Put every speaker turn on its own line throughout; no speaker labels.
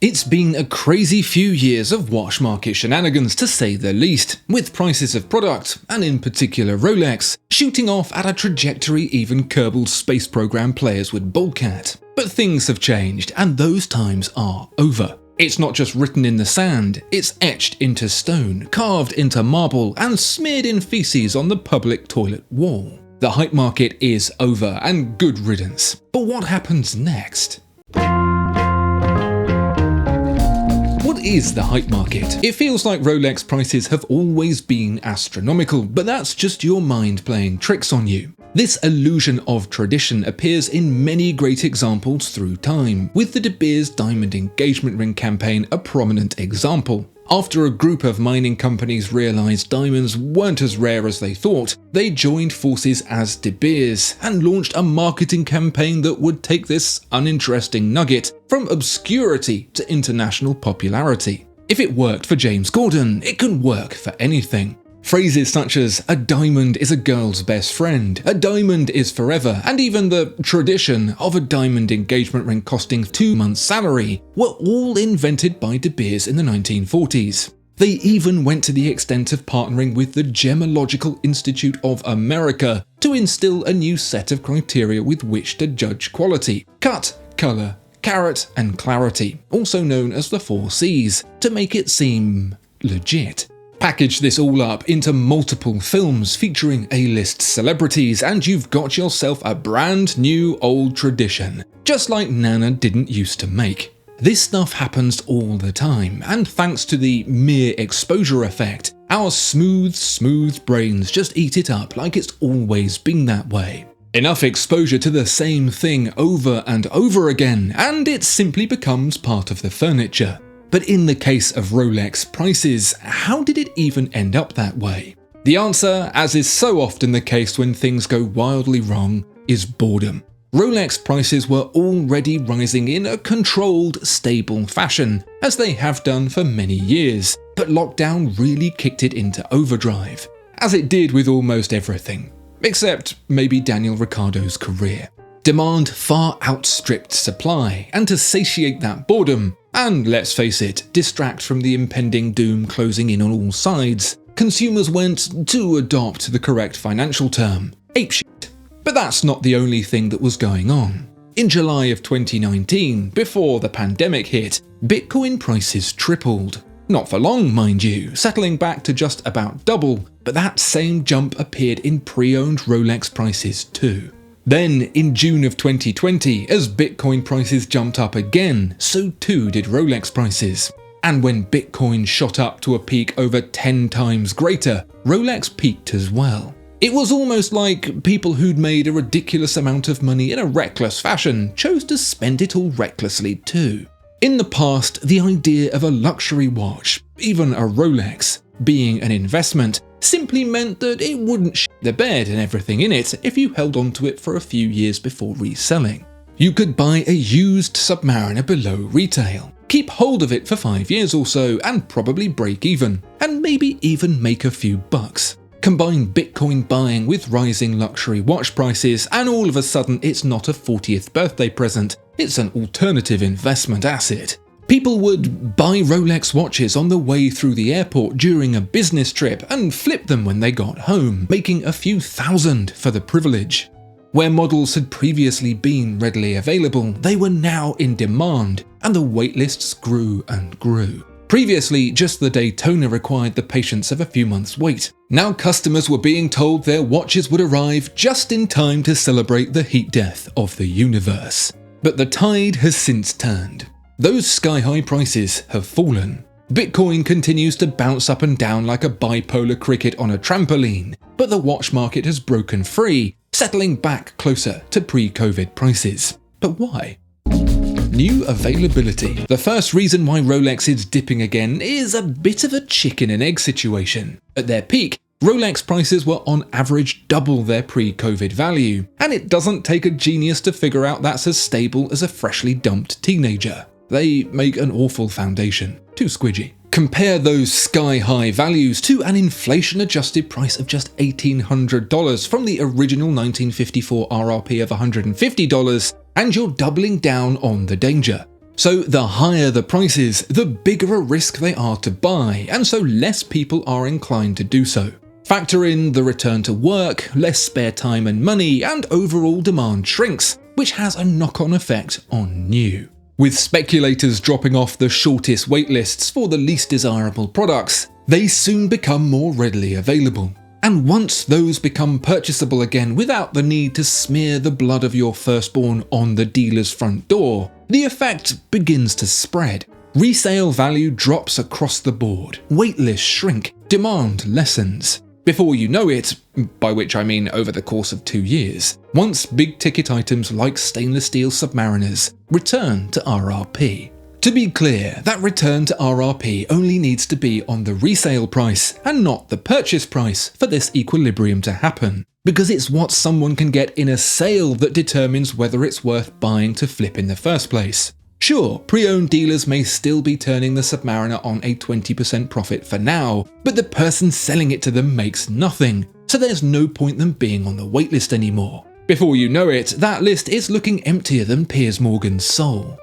It's been a crazy few years of watch market shenanigans to say the least, with prices of product, and in particular Rolex, shooting off at a trajectory even Kerbal Space Program players would balk at. But things have changed, and those times are over. It's not just written in the sand, it's etched into stone, carved into marble, and smeared in feces on the public toilet wall. The hype market is over, and good riddance. But what happens next? What is the hype market? It feels like Rolex prices have always been astronomical, but that's just your mind playing tricks on you. This illusion of tradition appears in many great examples through time, with the De Beers diamond engagement ring campaign a prominent example. After a group of mining companies realised diamonds weren't as rare as they thought, they joined forces as De Beers and launched a marketing campaign that would take this uninteresting nugget from obscurity to international popularity. If it worked for James Gordon, it can work for anything. Phrases such as "a diamond is a girl's best friend," "a diamond is forever," and even the tradition of a diamond engagement ring costing 2 months' salary were all invented by De Beers in the 1940s. They even went to the extent of partnering with the Gemological Institute of America to instill a new set of criteria with which to judge quality: cut, colour, carat, and clarity, also known as the 4 C's, to make it seem legit. Package this all up into multiple films featuring A-list celebrities and you've got yourself a brand new old tradition, just like Nana didn't used to make. This stuff happens all the time, and thanks to the mere exposure effect, our smooth brains just eat it up like it's always been that way. Enough exposure to the same thing over and over again, and it simply becomes part of the furniture. But in the case of Rolex prices, how did it even end up that way? The answer, as is so often the case when things go wildly wrong, is boredom. Rolex prices were already rising in a controlled, stable fashion, as they have done for many years, but lockdown really kicked it into overdrive, as it did with almost everything, except maybe Daniel Ricciardo's career. Demand far outstripped supply, and to satiate that boredom, and let's face it, distract from the impending doom closing in on all sides, consumers went, to adopt the correct financial term, apeshit. But that's not the only thing that was going on. In July of 2019, before the pandemic hit, Bitcoin prices tripled. Not for long, mind you, settling back to just about double, but that same jump appeared in pre-owned Rolex prices too. Then, in June of 2020, as Bitcoin prices jumped up again, so too did Rolex prices. And when Bitcoin shot up to a peak over 10 times greater, Rolex peaked as well. It was almost like people who'd made a ridiculous amount of money in a reckless fashion chose to spend it all recklessly too. In the past, the idea of a luxury watch, even a Rolex, being an investment simply meant that it wouldn't shit the bed and everything in it if you held onto it for a few years before reselling. You could buy a used Submariner below retail, keep hold of it for 5 years or so and probably break even, and maybe even make a few bucks. Combine Bitcoin buying with rising luxury watch prices and all of a sudden it's not a 40th birthday present, it's an alternative investment asset. People would buy Rolex watches on the way through the airport during a business trip and flip them when they got home, making a few thousand for the privilege. Where models had previously been readily available, they were now in demand, and the waitlists grew and grew. Previously, just the Daytona required the patience of a few months' wait. Now customers were being told their watches would arrive just in time to celebrate the heat death of the universe. But the tide has since turned. Those sky-high prices have fallen. Bitcoin continues to bounce up and down like a bipolar cricket on a trampoline, but the watch market has broken free, settling back closer to pre-COVID prices. But why? New availability. The first reason why Rolex is dipping again is a bit of a chicken and egg situation. At their peak, Rolex prices were on average double their pre-COVID value, and it doesn't take a genius to figure out that's as stable as a freshly dumped teenager. They make an awful foundation. Too squidgy. Compare those sky-high values to an inflation-adjusted price of just $1,800 from the original 1954 RRP of $150, and you're doubling down on the danger. So the higher the prices, the bigger a risk they are to buy, and so less people are inclined to do so. Factor in the return to work, less spare time and money, and overall demand shrinks, which has a knock-on effect on new. With speculators dropping off the shortest waitlists for the least desirable products, they soon become more readily available. And once those become purchasable again without the need to smear the blood of your firstborn on the dealer's front door, the effect begins to spread. Resale value drops across the board, waitlists shrink, demand lessens. Before you know it, by which I mean over the course of 2 years, once big-ticket items like stainless steel Submariners return to RRP. To be clear, that return to RRP only needs to be on the resale price and not the purchase price for this equilibrium to happen, because it's what someone can get in a sale that determines whether it's worth buying to flip in the first place. Sure, pre-owned dealers may still be turning the Submariner on a 20% profit for now, but the person selling it to them makes nothing, so there's no point them being on the waitlist anymore. Before you know it, that list is looking emptier than Piers Morgan's soul.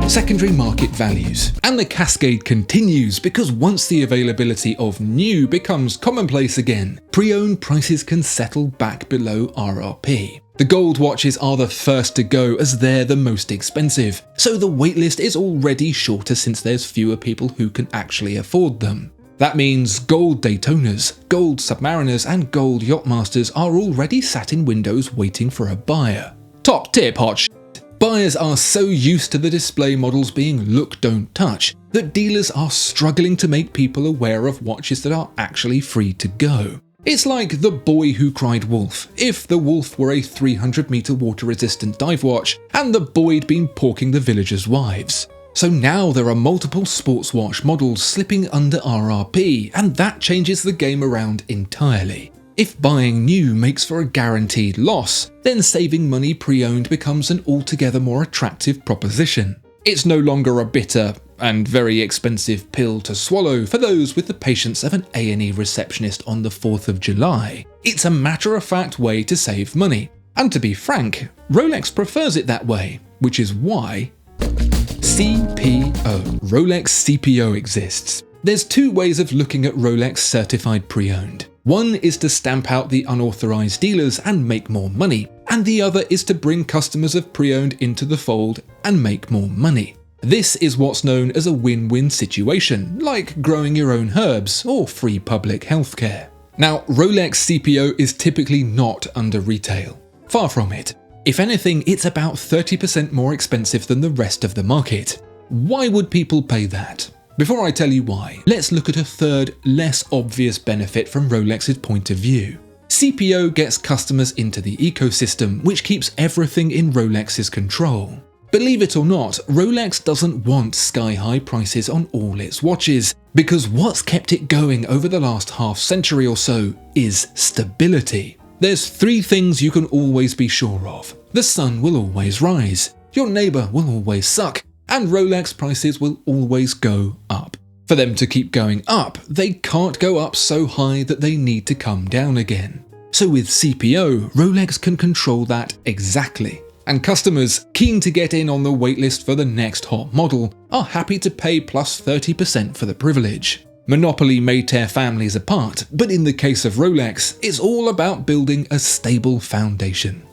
Secondary market values. And the cascade continues because once the availability of new becomes commonplace again, pre-owned prices can settle back below RRP. The gold watches are the first to go as they're the most expensive, so the waitlist is already shorter since there's fewer people who can actually afford them. That means gold Daytonas, gold Submariners and gold Yachtmasters are already sat in windows waiting for a buyer. Top tip, hot shit. Buyers are so used to the display models being look, don't touch, that dealers are struggling to make people aware of watches that are actually free to go. It's like the boy who cried wolf, if the wolf were a 300-meter water-resistant dive watch and the boy'd been porking the villagers' wives. So now there are multiple sports watch models slipping under RRP, and that changes the game around entirely. If buying new makes for a guaranteed loss, then saving money pre-owned becomes an altogether more attractive proposition. It's no longer a bitter and very expensive pill to swallow for those with the patience of an A&E receptionist on the 4th of July. It's a matter-of-fact way to save money. And to be frank, Rolex prefers it that way, which is why CPO, Rolex CPO exists. There's two ways of looking at Rolex certified pre-owned. One is to stamp out the unauthorized dealers and make more money, and the other is to bring customers of pre-owned into the fold and make more money. This is what's known as a win-win situation, like growing your own herbs or free public healthcare. Now, Rolex CPO is typically not under retail. Far from it. If anything, it's about 30% more expensive than the rest of the market. Why would people pay that? Before I tell you why, let's look at a third, less obvious benefit from Rolex's point of view. CPO gets customers into the ecosystem, which keeps everything in Rolex's control. Believe it or not, Rolex doesn't want sky-high prices on all its watches, because what's kept it going over the last half-century or so is stability. There's three things you can always be sure of. The sun will always rise, your neighbour will always suck, and Rolex prices will always go up. For them to keep going up, they can't go up so high that they need to come down again. So with CPO, Rolex can control that exactly. And customers keen to get in on the waitlist for the next hot model are happy to pay plus 30% for the privilege. Monopoly may tear families apart, but in the case of Rolex, it's all about building a stable foundation.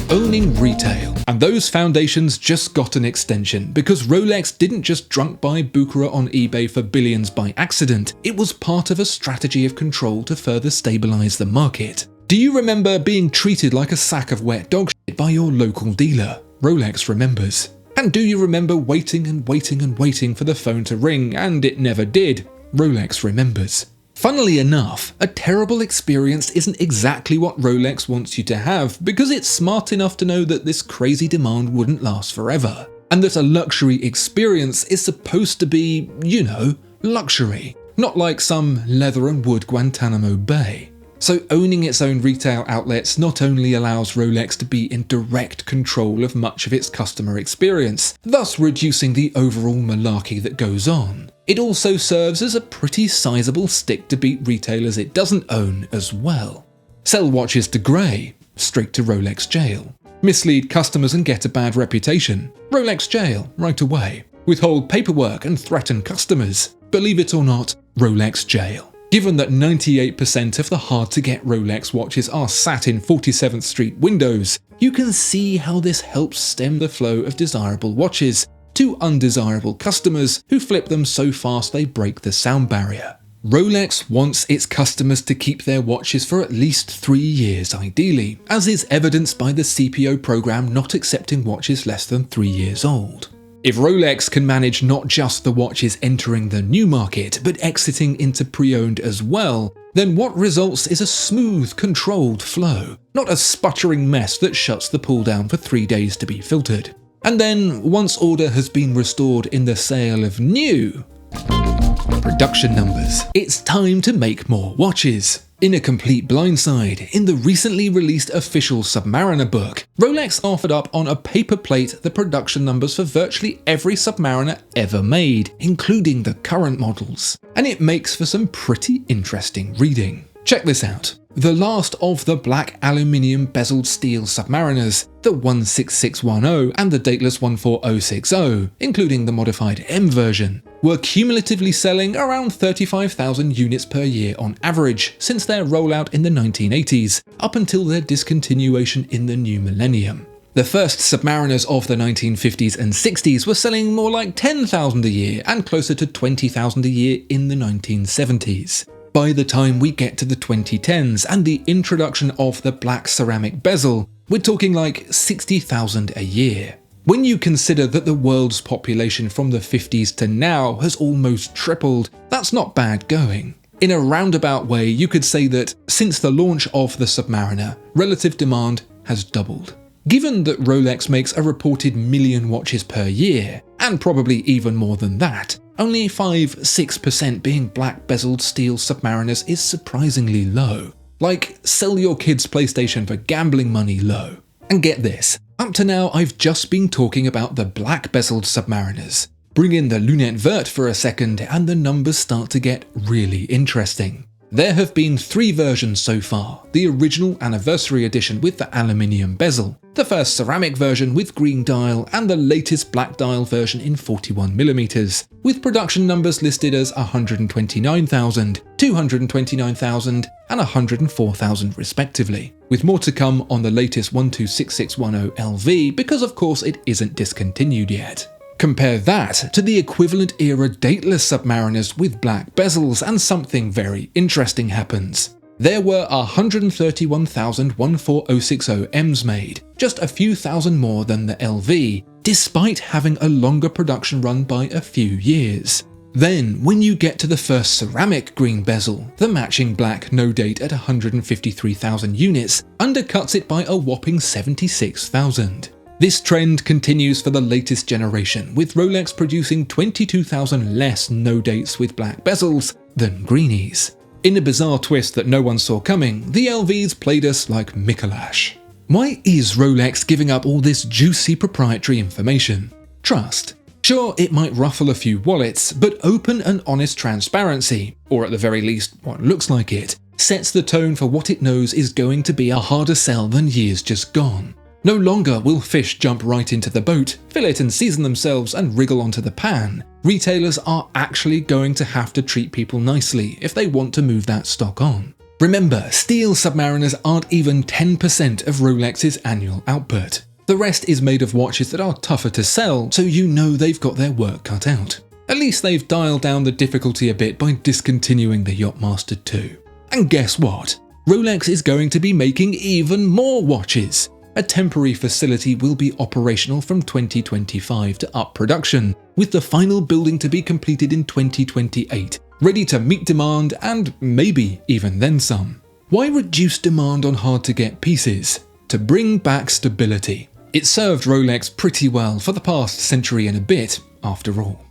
Owning retail. And those foundations just got an extension because Rolex didn't just drunk buy Bucherer on eBay for billions by accident, it was part of a strategy of control to further stabilize the market. Do you remember being treated like a sack of wet dog shit by your local dealer? Rolex remembers. And do you remember waiting and waiting and waiting for the phone to ring and it never did? Rolex remembers. Funnily enough, a terrible experience isn't exactly what Rolex wants you to have because it's smart enough to know that this crazy demand wouldn't last forever, and that a luxury experience is supposed to be, you know, luxury, not like some leather and wood Guantanamo Bay. So owning its own retail outlets not only allows Rolex to be in direct control of much of its customer experience, thus reducing the overall malarkey that goes on, it also serves as a pretty sizable stick to beat retailers it doesn't own as well. Sell watches to Grey, straight to Rolex jail. mislead customers and get a bad reputation. Rolex jail right away. Withhold paperwork and threaten customers. Believe it or not, Rolex jail. Given that 98% of the hard-to-get Rolex watches are sat in 47th Street windows, you can see how this helps stem the flow of desirable watches to undesirable customers who flip them so fast they break the sound barrier. Rolex wants its customers to keep their watches for at least 3 years ideally, as is evidenced by the CPO program not accepting watches less than 3 years old. If Rolex can manage not just the watches entering the new market, but exiting into pre-owned as well, then what results is a smooth, controlled flow, not a sputtering mess that shuts the pool down for 3 days to be filtered. And then, once order has been restored in the sale of new production numbers, it's time to make more watches. In a complete blindside, in the recently released official Submariner book, Rolex offered up on a paper plate the production numbers for virtually every Submariner ever made, including the current models. And it makes for some pretty interesting reading. Check this out. The last of the black aluminium bezeled steel Submariners, the 16610 and the dateless 14060, including the modified M version, were cumulatively selling around 35,000 units per year on average since their rollout in the 1980s, up until their discontinuation in the new millennium. The first Submariners of the 1950s and 60s were selling more like 10,000 a year and closer to 20,000 a year in the 1970s. By the time we get to the 2010s and the introduction of the black ceramic bezel, we're talking like 60,000 a year. When you consider that the world's population from the 50s to now has almost tripled, that's not bad going. In a roundabout way, you could say that since the launch of the Submariner, relative demand has doubled. Given that Rolex makes a reported million watches per year, and probably even more than that, only 5–6% being black bezeled steel Submariners is surprisingly low. Like, sell your kids' PlayStation for gambling money low. And get this, up to now I've just been talking about the black bezeled Submariners. Bring in the lunette verte for a second and the numbers start to get really interesting. There have been 3 versions so far, the original anniversary edition with the aluminium bezel, the first ceramic version with green dial, and the latest black dial version in 41mm, with production numbers listed as 129,000, 229,000 and 104,000 respectively, with more to come on the latest 126610 LV because of course it isn't discontinued yet. Compare that to the equivalent era dateless Submariners with black bezels and something very interesting happens. There were 131,000 14060 Ms made, just a few thousand more than the LV, despite having a longer production run by a few years. Then, when you get to the first ceramic green bezel, the matching black no date at 153,000 units undercuts it by a whopping 76,000. This trend continues for the latest generation, with Rolex producing 22,000 less no dates with black bezels than greenies. In a bizarre twist that no one saw coming, the LVs played us like Mikolash. Why is Rolex giving up all this juicy proprietary information? Trust. Sure, it might ruffle a few wallets, but open and honest transparency, or at the very least what looks like it, sets the tone for what it knows is going to be a harder sell than years just gone. No longer will fish jump right into the boat, fillet and season themselves and wriggle onto the pan. Retailers are actually going to have to treat people nicely if they want to move that stock on. Remember, steel Submariners aren't even 10% of Rolex's annual output. The rest is made of watches that are tougher to sell, so you know they've got their work cut out. At least they've dialed down the difficulty a bit by discontinuing the Yachtmaster 2. And guess what? Rolex is going to be making even more watches. A temporary facility will be operational from 2025 to up production, with the final building to be completed in 2028, ready to meet demand and maybe even then some. Why reduce demand on hard-to-get pieces? To bring back stability. It served Rolex pretty well for the past century and a bit, after all.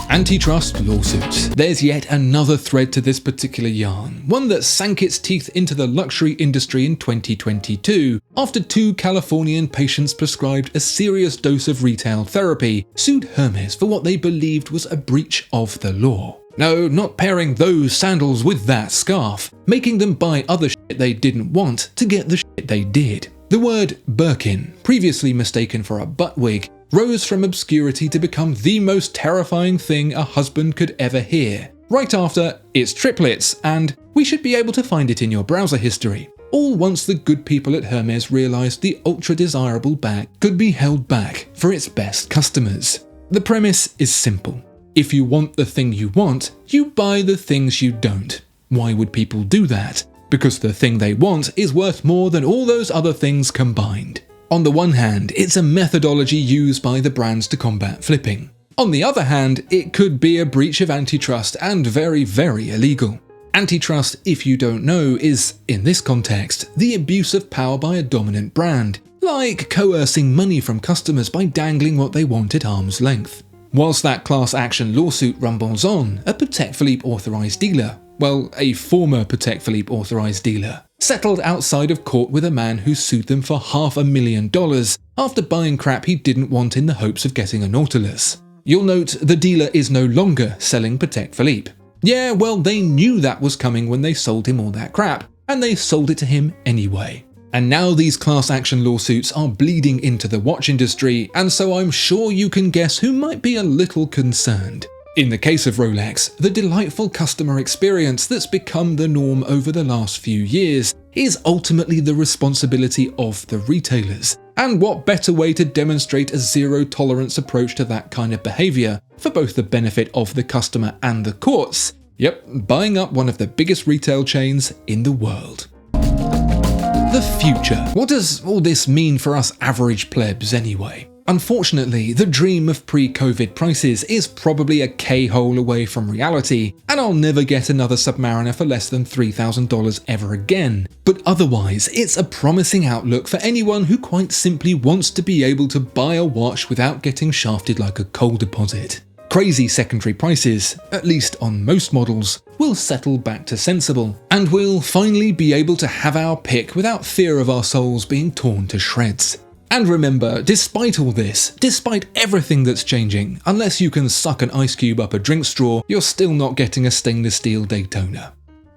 Antitrust lawsuits. There's yet another thread to this particular yarn, one that sank its teeth into the luxury industry in 2022 after 2 Californian patients prescribed a serious dose of retail therapy sued Hermes for what they believed was a breach of the law. No, not pairing those sandals with that scarf, making them buy other shit they didn't want to get the shit they did. The word Birkin, previously mistaken for a butt wig, rose from obscurity to become the most terrifying thing a husband could ever hear. Right after, it's triplets, and we should be able to find it in your browser history. All once the good people at Hermes realised the ultra-desirable bag could be held back for its best customers. The premise is simple. If you want the thing you want, you buy the things you don't. Why would people do that? Because the thing they want is worth more than all those other things combined. On the one hand, it's a methodology used by the brands to combat flipping. On the other hand, it could be a breach of antitrust and very, very illegal. Antitrust, if you don't know, is, in this context, the abuse of power by a dominant brand, like coercing money from customers by dangling what they want at arm's length. Whilst that class action lawsuit rumbles on, a Patek Philippe authorised dealer, well, a former Patek Philippe authorised dealer, settled outside of court with a man who sued them for $500,000 after buying crap he didn't want in the hopes of getting a Nautilus. You'll note the dealer is no longer selling Patek Philippe. Yeah, well, they knew that was coming when they sold him all that crap, and they sold it to him anyway. And now these class action lawsuits are bleeding into the watch industry, and so I'm sure you can guess who might be a little concerned. In the case of Rolex, the delightful customer experience that's become the norm over the last few years is ultimately the responsibility of the retailers. And what better way to demonstrate a zero-tolerance approach to that kind of behaviour for both the benefit of the customer and the courts? Yep, buying up one of the biggest retail chains in the world. The future. What does all this mean for us average plebs anyway? Unfortunately, the dream of pre-COVID prices is probably a K-hole away from reality, and I'll never get another Submariner for less than $3,000 ever again. But otherwise, it's a promising outlook for anyone who quite simply wants to be able to buy a watch without getting shafted like a coal deposit. Crazy secondary prices, at least on most models, will settle back to sensible, and we'll finally be able to have our pick without fear of our souls being torn to shreds. And remember, despite all this, despite everything that's changing, unless you can suck an ice cube up a drink straw, you're still not getting a stainless steel Daytona.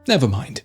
Never mind.